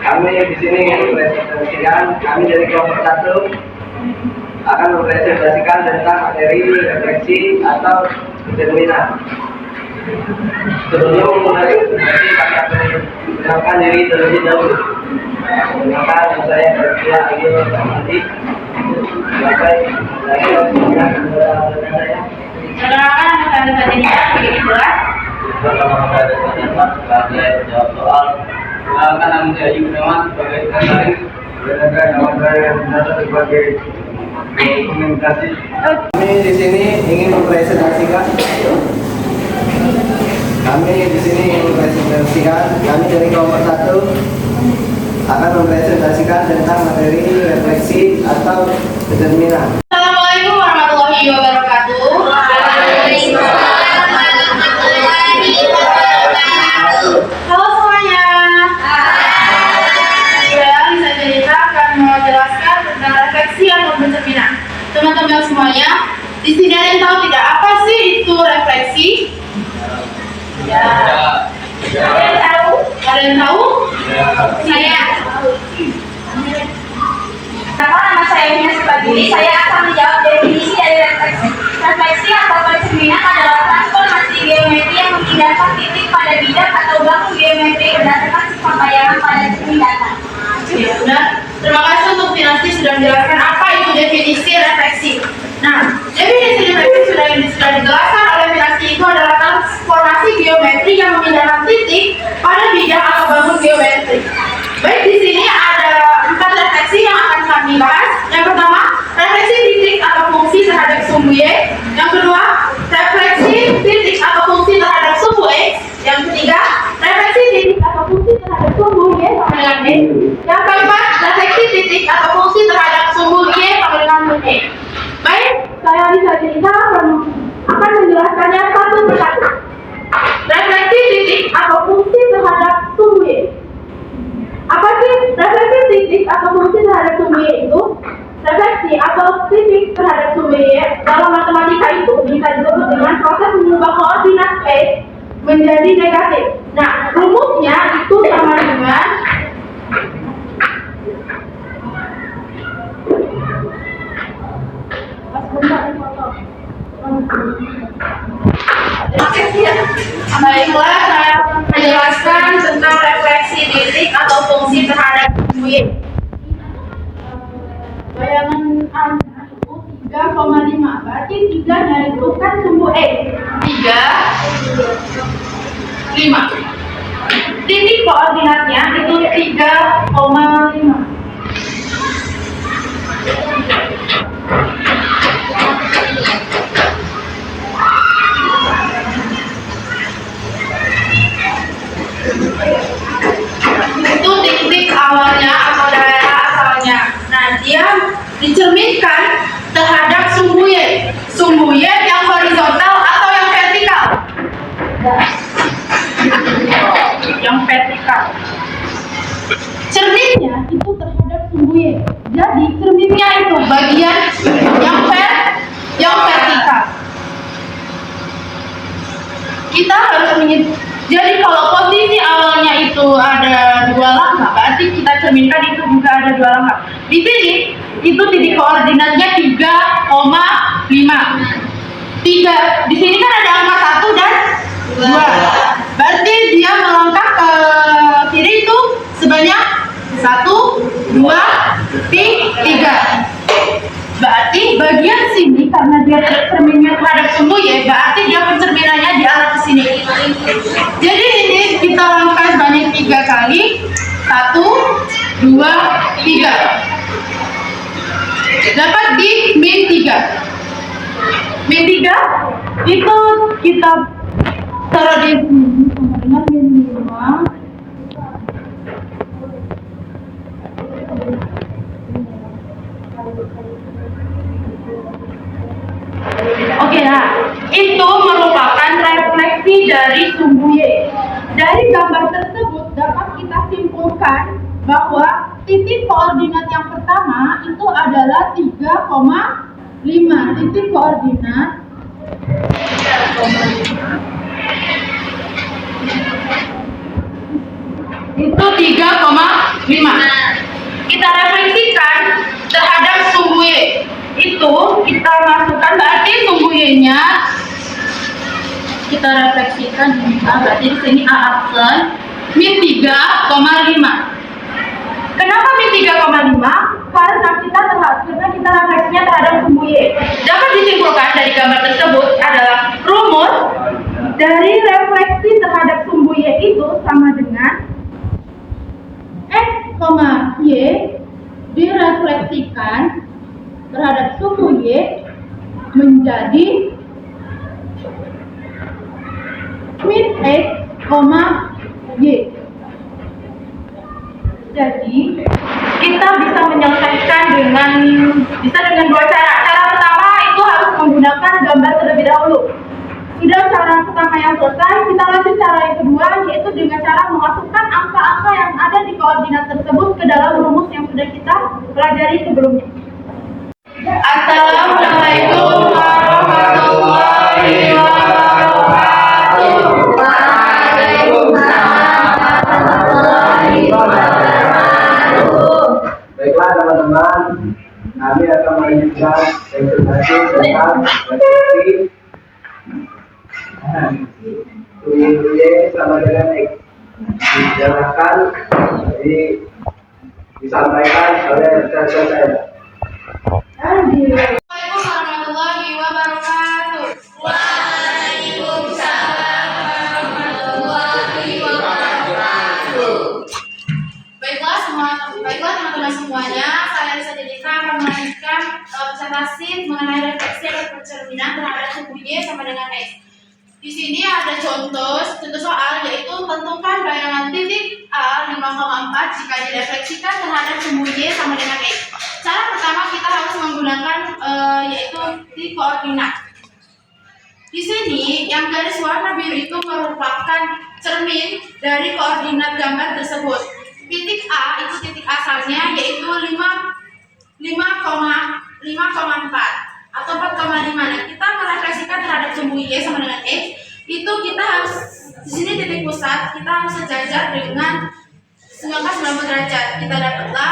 Kami di sini mempresentasikan, kami dari kelompok 1 akan mempresentasikan tentang materi refleksi atau determinan. Sebelum memulai presentasi, kami akan mengenalkan diri terlebih dahulu. Perkenalkan, saya Berkia Ayu Ramadi. Sampai saya Perkenalkan, saya Sadinda, begitu jelas. Pertama kali saya jawab soal. Perkenalkan, nama saya Ayu Gunawan sebagai sekretaris. Perkenalkan, nama saya Nata sebagai komunikasi. Kami di sini ingin mempresentasikan. Kami dari kelompok 1 akan mempresentasikan tentang materi refleksi atau determinan. Assalamualaikum warahmatullahi wabarakatuh. Halo semuanya. Saya Sadinda akan menjelaskan tentang refleksi atau pencerminan. Teman-teman semuanya, di sini ada yang tahu tidak apa sih itu refleksi? Ya. Ada yang tahu? Ada yang tahu? Saya. Nama saya Ines Pagili, saya akan menjawab definisi dari refleksi. Refleksi atau pencerminan adalah transformasi geometri yang memindahkan titik pada bidang atau baku geometri berdasarkan sifat bayangan pada cermin datar. Ya, benar. Terima kasih untuk Finasti sudah menjelaskan apa itu definisi refleksi. Nah, definisi refleksi sudah dijelaskan oleh Finasti, itu adalah transformasi geometri yang memindahkan titik pada bidang atau baku geometri. Baik, di sini ada 4 refleksi yang akan kami bahas. Yang pertama, refleksi titik atau fungsi terhadap sumbu Y. Yang kedua, refleksi titik atau fungsi terhadap sumbu X. Yang ketiga, refleksi titik atau fungsi terhadap sumbu Y sama dengan X. Yang keempat, refleksi titik atau fungsi terhadap sumbu Y sama dengan E. Baik, saya Lisa Cerita akan menjelaskannya satu persatu. Refleksi titik atau fungsi terhadap sumbu Y. Apa sih refleksi titik atau fungsi terhadap sumbu Y itu? Refleksi atau titik terhadap sumbu Y dalam matematika itu bisa disebut dengan proses mengubah koordinat X menjadi negatif. Nah, rumusnya itu sama dengan baiklah, saya menjelaskan tentang refleksi titik atau fungsi terhadap sumbu Y. Bayangan Anda itu 3,5, berarti 3-nya itu kan sumbu X. 5. Titik koordinatnya itu 3,5. Itu titik awalnya atau daerah asalnya. Nah, dia dicerminkan terhadap sumbu Y. Sumbu Y yang horizontal atau yang vertikal? Yang vertikal. Cerminnya itu terhadap sumbu Y. Jadi cerminnya itu bagian yang vertikal. Kita harus jadi kalau posisi awalnya itu ada 2 langkah, berarti kita cerminkan itu juga ada 2 langkah. Di sini itu titik koordinatnya 3,5. 3. Di sini kan ada angka 1 dan 2. Berarti dia melangkah ke kiri itu sebanyak 1, 2, 3. Berarti bagian sini karena dia cerminnya terhadap sumbu Y, berarti dia pencerminannya di arah ke sini. Jadi ini kita langkah sebanyak 3 kali. 1, 2, 3. Dapat di min 3. Min 3 itu kita taruh di sini sama dengan min 5. Oke, nah, itu merupakan refleksi dari sumbu Y. Dari gambar tersebut dapat kita simpulkan bahwa titik koordinat yang pertama itu adalah 3,5. Titik koordinat 3,5 itu 3,5. Kita refleksikan terhadap sumbu Y. Itu kita masukkan berarti sumbu Y-nya kita refleksikan berarti di sini A aksen min 3,5. Kenapa min 3,5? Karena kita refleksinya terhadap sumbu Y. Dapat disimpulkan dari gambar tersebut adalah rumus dari refleksi terhadap sumbu Y itu sama dengan X, Y direfleksikan terhadap sumbu Y menjadi min X, Y. Jadi kita bisa menyelesaikan dengan dua cara. Cara pertama itu harus menggunakan gambar terlebih dahulu. Sudah cara pertama yang selesai, kita lanjut cara yang kedua, yaitu dengan cara memasukkan angka-angka yang ada di koordinat tersebut ke dalam rumus yang sudah kita pelajari sebelumnya. Assalamualaikum warahmatullahi wabarakatuh. Baiklah teman-teman, kami akan melanjutkan presentasi tentang refleksi sumbu Y sama dengan X. Dijelaskan, disampaikan oleh rekan saya. Assalamualaikum warahmatullahi wabarakatuh. Waalaikumsalam warahmatullahi wabarakatuh. Baiklah teman-teman semuanya, saya Lisa Dedika akan melanjutkan presentasi mengenai refleksi atau percerminan terhadap sumbu Y sama dengan X. Di sini ada contoh soal, yaitu tentukan bayangan titik A 5,4 jika direfleksikan terhadap sumbu Y sama dengan X. Cara pertama kita harus menggunakan yaitu titik koordinat. Di sini yang garis warna biru itu merupakan cermin dari koordinat gambar tersebut. Titik A itu titik asalnya yaitu 5,4 atau 4,5. Nah, kita merefleksikan terhadap sumbu Y sama dengan X. Itu kita harus di sini titik pusat, kita harus sejajar dengan 90 derajat. Kita dapatlah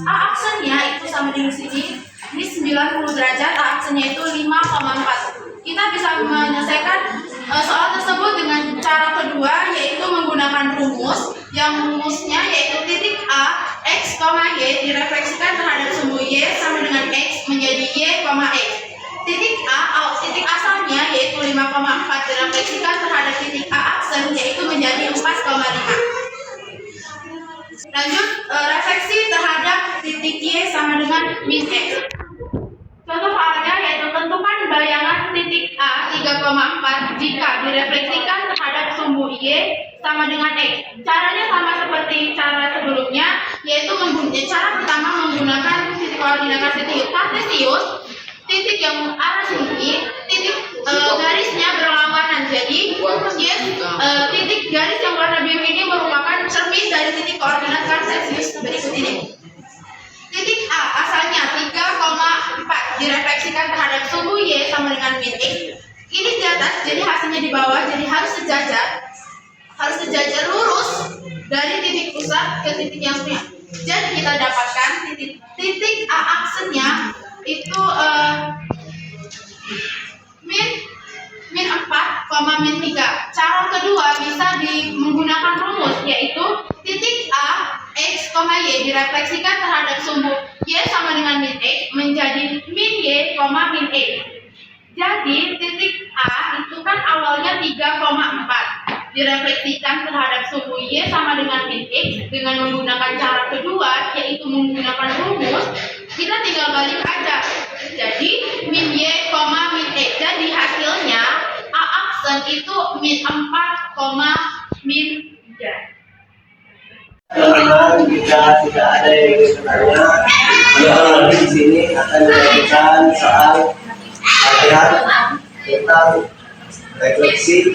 A aksennya itu sama dengan sini. Ini 90 derajat, A aksennya itu 5,4. Kita bisa menyelesaikan soal tersebut dengan cara kedua, yaitu menggunakan rumus. Yang rumusnya yaitu titik A X, Y direfleksikan terhadap sumbu Y sama dengan X menjadi Y, X. Titik titik asalnya yaitu 5,4 direfleksikan terhadap titik A aksen yaitu menjadi 4,5. Lanjut refleksi terhadap titik Y sama dengan min X. Contoh soalnya yaitu tentukan bayangan titik A 3,4 jika direfleksikan terhadap sumbu Y sama dengan X. Caranya sama seperti cara sebelumnya, yaitu cara pertama menggunakan titik koordinat kartesius. Titik yang arah sini, titik garisnya berlawanan. Jadi, titik garis yang warna biru ini merupakan cermin dari titik koordinat kartesius berikut ini. Titik A asalnya 3,4 direfleksikan terhadap sumbu Y sama dengan min X. Ini di atas, jadi hasilnya di bawah, jadi harus sejajar lurus dari titik pusat ke titik yang punya. Jadi kita dapatkan titik A aksennya itu min 4, min 3. Cara kedua bisa menggunakan rumus, yaitu titik A X, Y direfleksikan terhadap sumbu Y sama dengan min X menjadi min Y, min X. Jadi titik A itu kan awalnya 3,4 direfleksikan terhadap sumbu Y sama dengan min X dengan menggunakan cara kedua, yaitu menggunakan rumus. Kita tinggal balik aja. Jadi min Y, min X. Jadi hasilnya A aksen itu min 4, min 3. Teman-teman, jika tidak ada yang ingin bertanya, di sini akan dilakukan soal latihan tentang refleksi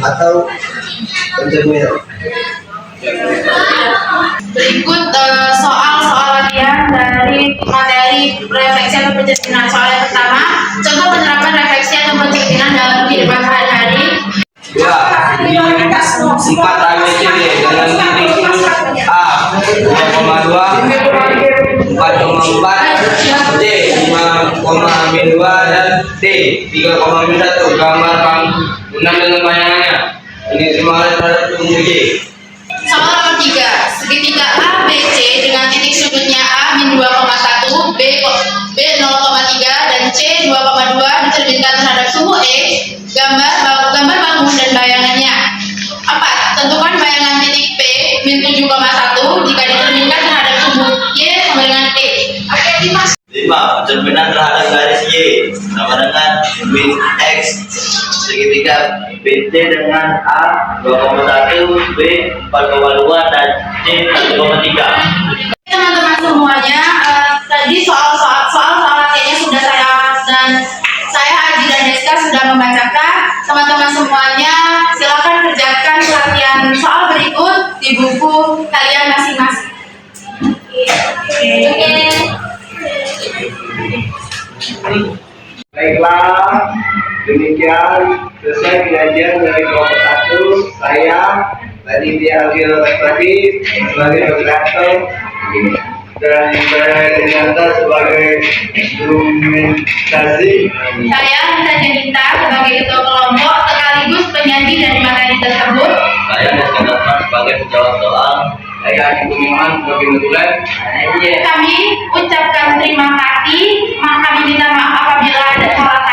atau pencerminan. Berikut soal-soal latihan dari materi refleksi atau pencerminan. Soal yang pertama, contoh penerapan refleksi atau pencerminan dalam kehidupan sehari-hari. Ya, 4 ABCD dengan titik A 2,2, 4,4, D 5,2 dan D 3,1. Gambar bangunan dengan bayangannya. Ini semangat terhadap sumbu Y. Soal nomor 3. Segitiga ABC dengan titik sudutnya A min 2,1, B 0,3 dan C 2,2 dicerminkan terhadap sumbu E. Gambar bangun dan bayangannya. 4. Tentukan bayangan titik P min 7,1 jika dicerminkan terhadap sumbu Y sama dengan E. Oke, 5. Pencerminan terhadap garis Y sama dengan min X. Segitiga BC dengan A 2,1, B 4,2 dan C 1,3. teman-teman semuanya, tadi soal latihannya sudah saya Aji dan Deska sudah membacakan. Teman-teman semuanya silakan kerjakan latihan soal berikut di buku kalian masing-masing. Baiklah, demikian selesai pengajian dari kelompok 1. Saya tadi diambil tadi sebagai moderator dan saya Dinata sebagai instrumentasi. Saya Nisa Janita sebagai ketua kelompok sekaligus penyanyi dari materi tersebut. Saya Deska Datman sebagai penjawab soal. Saya Adi Budiman sebagai menulis. Kami ucapkan terima kasih. Kami minta maaf apabila ada salah